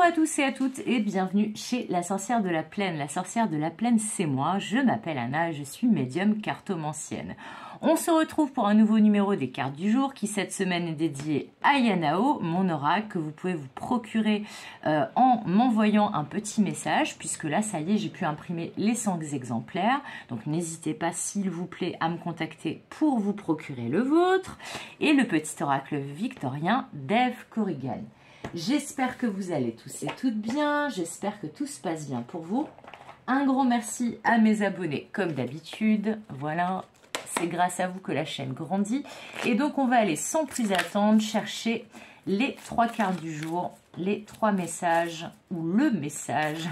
Bonjour à tous et à toutes et bienvenue chez la sorcière de la plaine. La sorcière de la plaine, c'est moi, je m'appelle Anna et je suis médium cartomancienne. On se retrouve pour un nouveau numéro des cartes du jour qui cette semaine est dédié à Yanao, mon oracle, que vous pouvez vous procurer en m'envoyant un petit message, puisque là, ça y est, j'ai pu imprimer les 100 exemplaires. Donc n'hésitez pas, s'il vous plaît, à me contacter pour vous procurer le vôtre. Et le petit oracle victorien d'Eve Corrigan. J'espère que vous allez tous et toutes bien, j'espère que tout se passe bien pour vous. Un gros merci à mes abonnés comme d'habitude, voilà, c'est grâce à vous que la chaîne grandit. Et donc on va aller sans plus attendre chercher les 3 cartes du jour, les 3 messages ou le message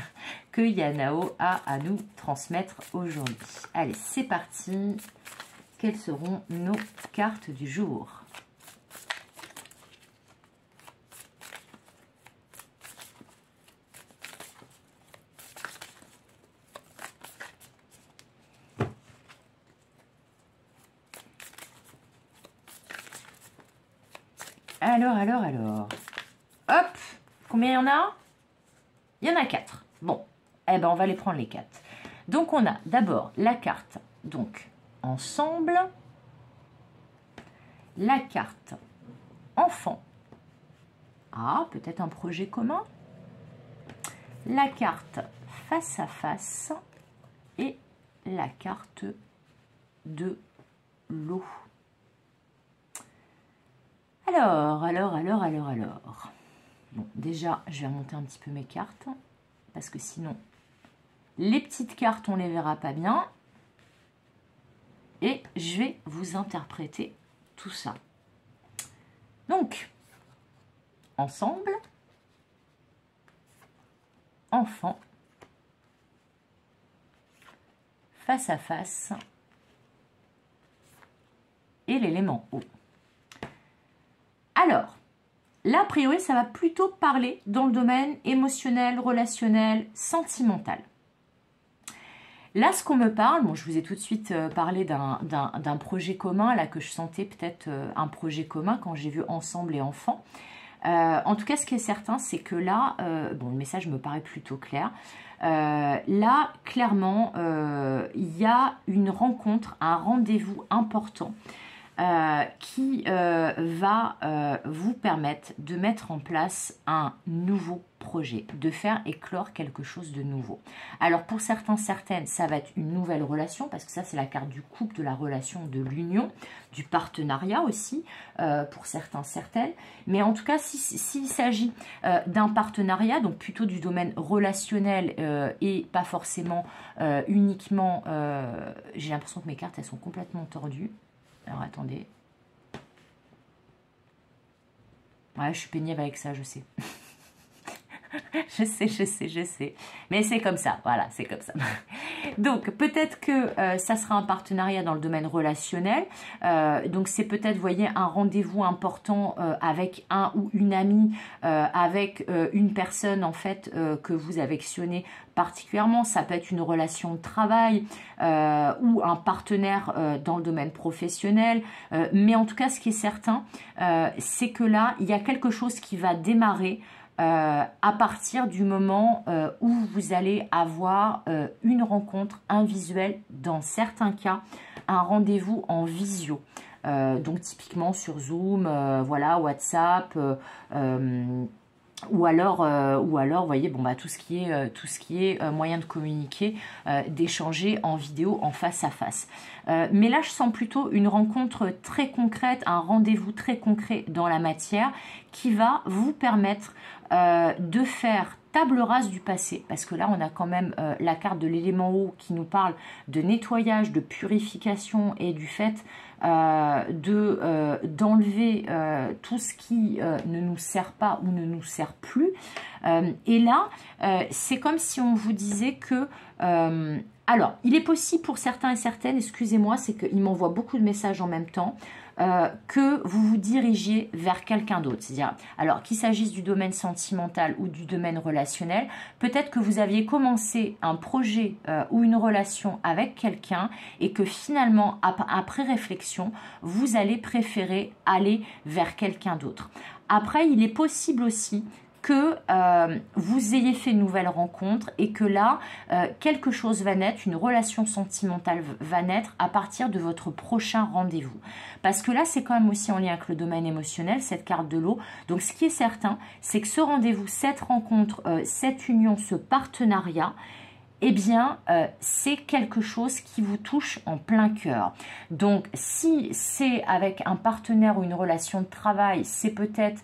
que Yanao a à nous transmettre aujourd'hui. Allez, c'est parti, quelles seront nos cartes du jour ? Alors. Hop, combien il y en a? Il y en a 4. Bon, eh ben on va les prendre les 4. Donc on a d'abord la carte, donc ensemble, la carte enfant. Ah, peut-être un projet commun. La carte face à face et la carte de l'eau. Alors. Bon, déjà, je vais remonter un petit peu mes cartes, parce que sinon, les petites cartes, on les verra pas bien. Et je vais vous interpréter tout ça. Donc, ensemble, enfant, face à face, et l'élément eau. Alors, là, a priori, ça va plutôt parler dans le domaine émotionnel, relationnel, sentimental. Là, ce qu'on me parle, bon, je vous ai tout de suite parlé d'un projet commun, là, que je sentais peut-être un projet commun quand j'ai vu ensemble et enfants. En tout cas, ce qui est certain, c'est que là, bon, le message me paraît plutôt clair. Là, clairement, il y a une rencontre, un rendez-vous important qui va vous permettre de mettre en place un nouveau projet, de faire éclore quelque chose de nouveau. Alors pour certains, certaines, ça va être une nouvelle relation, parce que ça c'est la carte du couple, de la relation, de l'union, du partenariat aussi, pour certains, certaines. Mais en tout cas, s'il s'agit d'un partenariat, donc plutôt du domaine relationnel et pas forcément uniquement, j'ai l'impression que mes cartes elles sont complètement tordues. Alors, attendez. Ouais, je suis pénible avec ça, je sais. je sais. Mais c'est comme ça, voilà, c'est comme ça. Donc, peut-être que ça sera un partenariat dans le domaine relationnel. Donc, c'est peut-être, vous voyez, un rendez-vous important avec un ou une amie, avec une personne, en fait, que vous affectionnez particulièrement. Ça peut être une relation de travail ou un partenaire dans le domaine professionnel. Mais en tout cas, ce qui est certain, c'est que là, il y a quelque chose qui va démarrer à partir du moment où vous allez avoir une rencontre, un visuel, dans certains cas, un rendez-vous en visio. Donc typiquement sur Zoom, voilà, WhatsApp, ou alors, vous voyez, bon, bah, tout ce qui est moyen de communiquer, d'échanger en vidéo, en face à face. Mais là, je sens plutôt une rencontre très concrète, un rendez-vous très concret dans la matière qui va vous permettre de faire table rase du passé, parce que là on a quand même la carte de l'élément eau qui nous parle de nettoyage, de purification et du fait d'enlever tout ce qui ne nous sert pas ou ne nous sert plus. Et là, c'est comme si on vous disait que... alors, il est possible pour certains et certaines, excusez-moi, c'est qu'ils m'envoient beaucoup de messages en même temps, que vous vous dirigiez vers quelqu'un d'autre. C'est-à-dire, alors qu'il s'agisse du domaine sentimental ou du domaine relationnel, peut-être que vous aviez commencé un projet ou une relation avec quelqu'un et que finalement, après réflexion, vous allez préférer aller vers quelqu'un d'autre. Après, il est possible aussi que vous ayez fait une nouvelle rencontre et que là, quelque chose va naître, une relation sentimentale va naître à partir de votre prochain rendez-vous. Parce que là, c'est quand même aussi en lien avec le domaine émotionnel, cette carte de l'eau. Donc, ce qui est certain, c'est que ce rendez-vous, cette rencontre, cette union, ce partenariat, eh bien, c'est quelque chose qui vous touche en plein cœur. Donc, si c'est avec un partenaire ou une relation de travail, c'est peut-être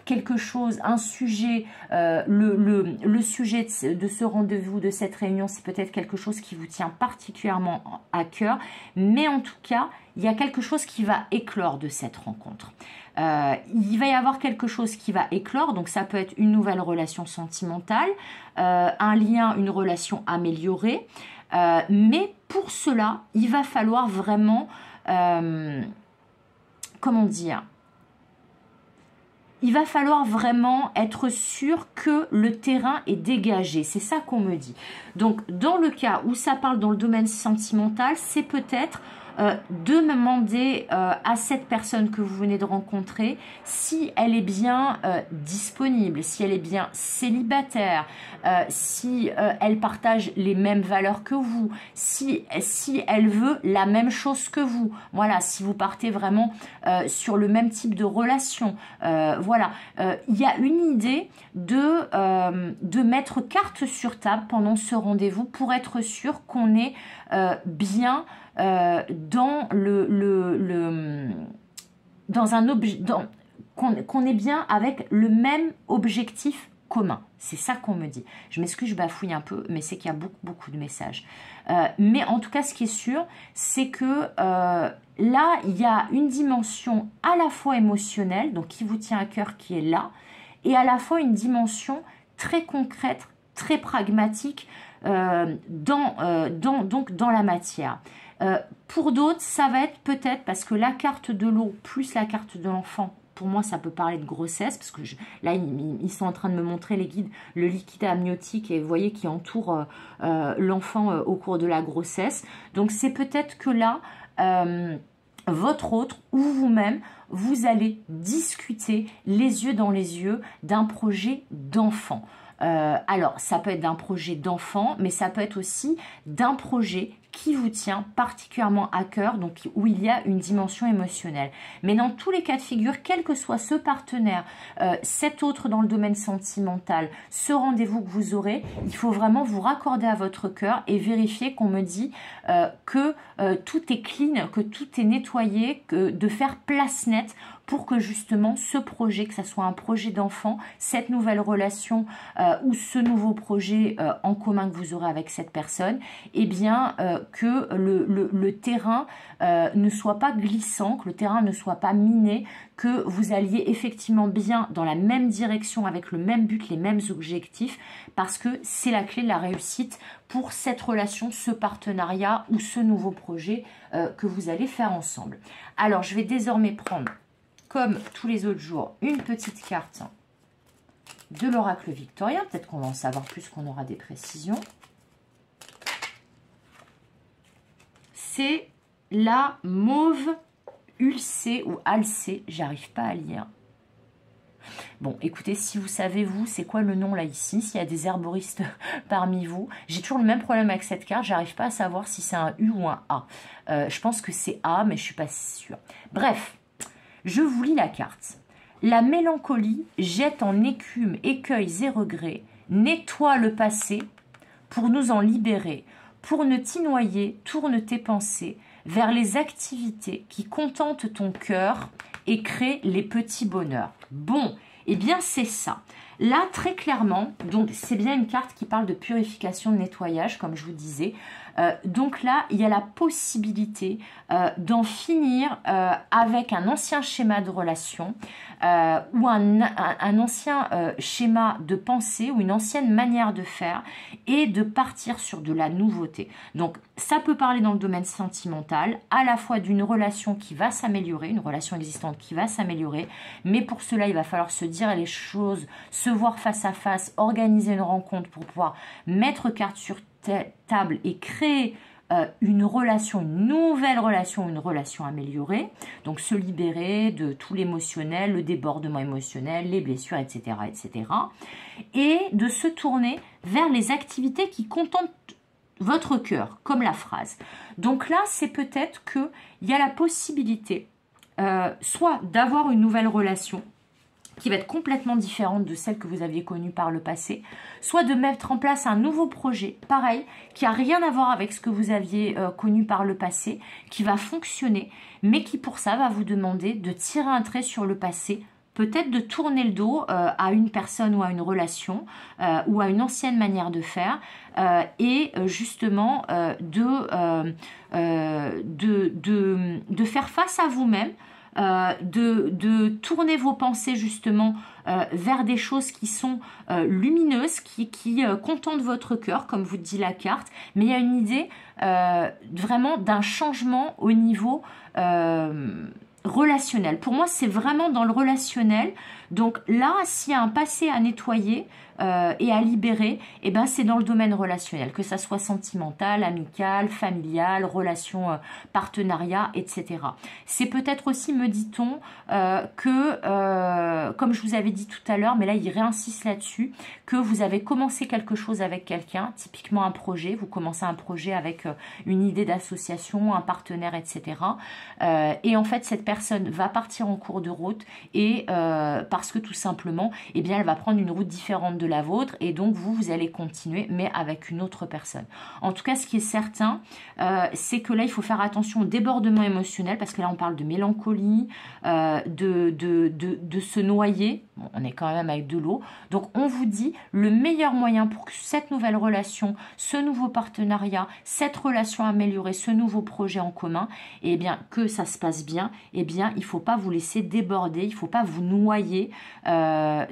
quelque chose, un sujet, le sujet de ce rendez-vous, de cette réunion, c'est peut-être quelque chose qui vous tient particulièrement à cœur, mais en tout cas, il y a quelque chose qui va éclore de cette rencontre. Il va y avoir quelque chose qui va éclore, donc ça peut être une nouvelle relation sentimentale, un lien, une relation améliorée, mais pour cela, il va falloir vraiment, comment dire, il va falloir vraiment être sûr que le terrain est dégagé. C'est ça qu'on me dit. Donc, dans le cas où ça parle dans le domaine sentimental, c'est peut-être de demander à cette personne que vous venez de rencontrer si elle est bien disponible, si elle est bien célibataire, si elle partage les mêmes valeurs que vous, si elle veut la même chose que vous. Voilà, si vous partez vraiment sur le même type de relation. Voilà, il y a une idée de mettre carte sur table pendant ce rendez-vous pour être sûr qu'on est bien dans dans un objet, qu'on est bien avec le même objectif commun. C'est ça qu'on me dit. Je m'excuse, je bafouille un peu, mais c'est qu'il y a beaucoup de messages. Mais en tout cas, ce qui est sûr, c'est que là, il y a une dimension à la fois émotionnelle, donc qui vous tient à cœur, qui est là, et à la fois une dimension très concrète, très pragmatique donc dans la matière. Pour d'autres, ça va être peut-être parce que la carte de l'eau plus la carte de l'enfant, pour moi, ça peut parler de grossesse, parce que là, ils sont en train de me montrer, les guides, le liquide amniotique, et vous voyez, qui entoure l'enfant au cours de la grossesse. Donc, c'est peut-être que là, votre autre ou vous-même, vous allez discuter les yeux dans les yeux d'un projet d'enfant. Alors, ça peut être d'un projet d'enfant, mais ça peut être aussi d'un projet qui vous tient particulièrement à cœur, donc où il y a une dimension émotionnelle. Mais dans tous les cas de figure, quel que soit ce partenaire, cet autre dans le domaine sentimental, ce rendez-vous que vous aurez, il faut vraiment vous raccorder à votre cœur et vérifier qu'on me dit que tout est clean, que tout est nettoyé, de faire place nette pour que justement ce projet, que ce soit un projet d'enfant, cette nouvelle relation ou ce nouveau projet en commun que vous aurez avec cette personne, eh bien que le terrain ne soit pas glissant, que le terrain ne soit pas miné, que vous alliez effectivement bien dans la même direction avec le même but, les mêmes objectifs, parce que c'est la clé de la réussite pour cette relation, ce partenariat ou ce nouveau projet que vous allez faire ensemble. Alors, je vais désormais prendre, comme tous les autres jours, une petite carte de l'oracle victorien. Peut-être qu'on va en savoir plus, qu'on aura des précisions. C'est la mauve ulcée ou alcée. J'arrive pas à lire. Bon, écoutez, si vous savez, vous, c'est quoi le nom là ici, s'il y a des herboristes parmi vous, j'ai toujours le même problème avec cette carte, j'arrive pas à savoir si c'est un U ou un A. Je pense que c'est A, mais je suis pas sûre. Bref, je vous lis la carte. La mélancolie jette en écume écueils et regrets, nettoie le passé pour nous en libérer. Pour ne t'y noyer, tourne tes pensées vers les activités qui contentent ton cœur et créent les petits bonheurs. Bon, eh bien c'est ça. Là, très clairement, donc c'est bien une carte qui parle de purification, de nettoyage, comme je vous disais. Donc là, il y a la possibilité d'en finir avec un ancien schéma de relation ou un ancien schéma de pensée ou une ancienne manière de faire et de partir sur de la nouveauté. Donc, ça peut parler dans le domaine sentimental, à la fois d'une relation qui va s'améliorer, une relation existante qui va s'améliorer, mais pour cela, il va falloir se dire les choses, se voir face à face, organiser une rencontre pour pouvoir mettre carte sur table et créer une relation, une nouvelle relation, une relation améliorée. Donc se libérer de tout l'émotionnel, le débordement émotionnel, les blessures, etc., etc. Et de se tourner vers les activités qui contentent votre cœur, comme la phrase. Donc là, c'est peut-être qu'il y a la possibilité soit d'avoir une nouvelle relation, qui va être complètement différente de celle que vous aviez connue par le passé, soit de mettre en place un nouveau projet, pareil, qui n'a rien à voir avec ce que vous aviez connu par le passé, qui va fonctionner, mais qui pour ça va vous demander de tirer un trait sur le passé, peut-être de tourner le dos à une personne ou à une relation ou à une ancienne manière de faire et justement de faire face à vous-même, de tourner vos pensées justement vers des choses qui sont lumineuses, qui contentent votre cœur, comme vous dit la carte, mais il y a une idée vraiment d'un changement au niveau relationnel. Pour moi, c'est vraiment dans le relationnel. Donc là, s'il y a un passé à nettoyer et à libérer, eh ben, c'est dans le domaine relationnel, que ça soit sentimental, amical, familial, relation, partenariat, etc. C'est peut-être aussi, me dit-on, comme je vous avais dit tout à l'heure, mais là, il réinsiste là-dessus, que vous avez commencé quelque chose avec quelqu'un, typiquement un projet, vous commencez un projet avec une idée d'association, un partenaire, etc. Et en fait, cette personne va partir en cours de route et parce que tout simplement, eh bien, elle va prendre une route différente de la vôtre et donc vous allez continuer, mais avec une autre personne. En tout cas, ce qui est certain, c'est que là, il faut faire attention au débordement émotionnel parce que là, on parle de mélancolie, de se noyer. Bon, on est quand même avec de l'eau. Donc, on vous dit, le meilleur moyen pour que cette nouvelle relation, ce nouveau partenariat, cette relation améliorée, ce nouveau projet en commun, eh bien, que ça se passe bien, eh bien, il ne faut pas vous laisser déborder, il ne faut pas vous noyer,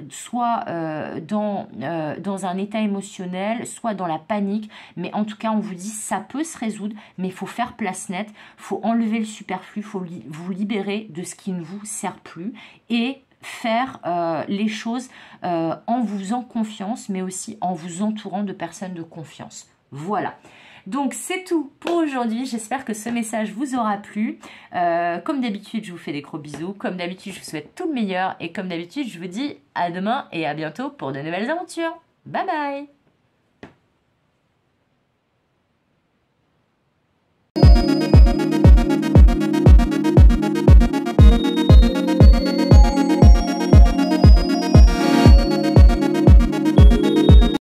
soit dans un état émotionnel, soit dans la panique, mais en tout cas, on vous dit, ça peut se résoudre, mais il faut faire place nette, il faut enlever le superflu, il faut vous libérer de ce qui ne vous sert plus et faire les choses en vous faisant confiance, mais aussi en vous entourant de personnes de confiance. Voilà. Donc c'est tout pour aujourd'hui, j'espère que ce message vous aura plu. Comme d'habitude, je vous fais des gros bisous, comme d'habitude, je vous souhaite tout le meilleur et comme d'habitude, je vous dis à demain et à bientôt pour de nouvelles aventures. Bye bye!